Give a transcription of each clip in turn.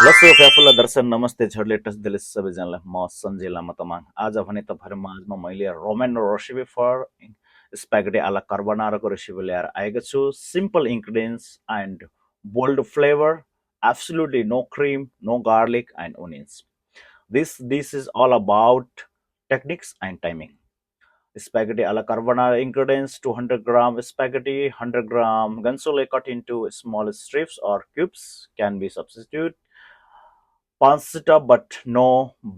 लसो फ्याफुल्ला दर्शन नमस्ते झडले टच दिले सबैजनालाई म सञ्जय लामा तमाङ आज भने तपाईँहरू माझमा मैले रोमेन रेसिपी फर स्प्यागेटी आला कार्बोनाराको रेसिपी लिएर आएको छु simple ingredients and bold flavour absolutely no cream no garlic and onions this is all about techniques and timing spaghetti alla carbonara ingredients 200-gram spaghetti 100-gram guanciale cut into small strips or cubes can be substituted pancetta but no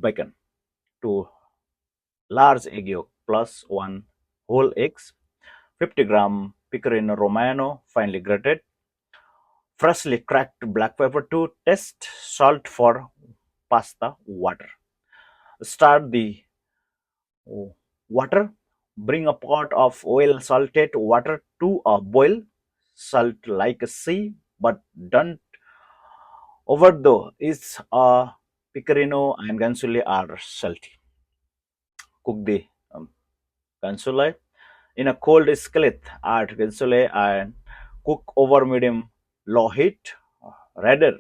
bacon. 2 large egg yolk plus 1 whole eggs. 50-gram pecorino romano finely grated. Freshly cracked black pepper to taste. Salt for pasta water. Start the water. Bring a pot of well salted water to a boil. Salt like a sea, but don't overdo. It's a pecorino and ganzuli are salty. Cook the cassoulet in a cold skillet. Add cassoulet and cook over medium low heat. Rather,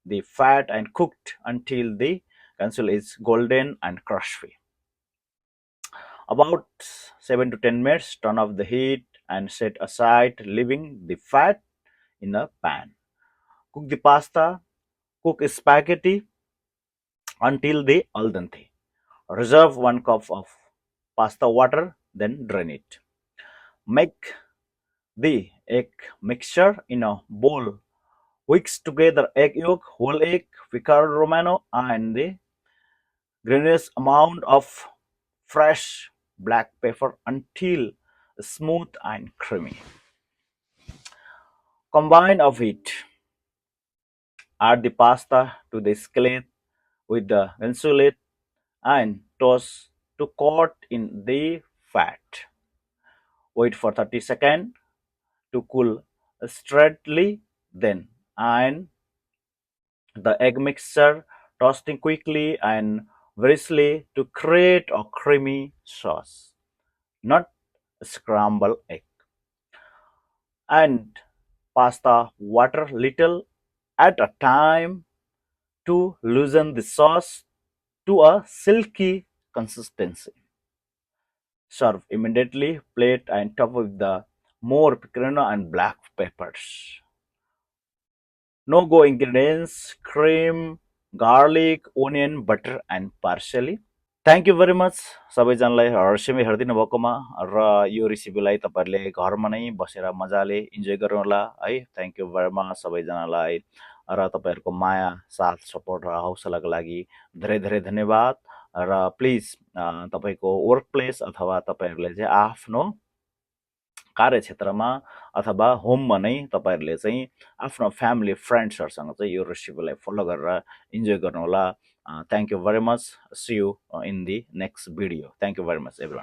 the fat and cooked until the cassoulet is golden and crispy. About 7 to 10 minutes, turn off the heat and set aside, leaving the fat in a pan. Cook the pasta, cook spaghetti until they al dente. Reserve 1 cup of pasta water, then drain it. Make the egg mixture in a bowl. Mix together egg yolk, whole egg, Picardo Romano, and the greatest amount of fresh black pepper until smooth and creamy. Combine of it. Add the pasta to the skillet with the insulate and toss to coat in the fat. Wait for 30 seconds to cool straightly, then and the egg mixture, toasting quickly and vigorously to create a creamy sauce, not scrambled egg. And pasta water little at a time to loosen the sauce to a silky consistency. Serve immediately, plate and top with the more pecorino and black peppers. No go ingredients cream, garlic, onion, butter, and parsley. Thank you very much सबैजनालाई हर्षमै हेरिदिनु भएकोमा र यो रेसिपीलाई तपाईँहरूले घरमा नै बसेर मजाले enjoy गर्नुहोला है थ्याङ्क यू भेरी मच सबैजनालाई र तपाईँहरूको माया साथ सपोर्ट र हौसलाको लागि धेरै धेरै धन्यवाद र प्लिज तपाईँको वर्क प्लेस अथवा तपाईँहरूले चाहिँ आफ्नो कार्यक्षेत्रमा अथवा होममा नै तपाईँहरूले चाहिँ आफ्नो फ्यामिली फ्रेन्ड्सहरूसँग चाहिँ यो रेसिपीलाई फलो गरेर इन्जोय गर्नुहोला. Thank you very much. See you in the next video. Thank you very much, everyone.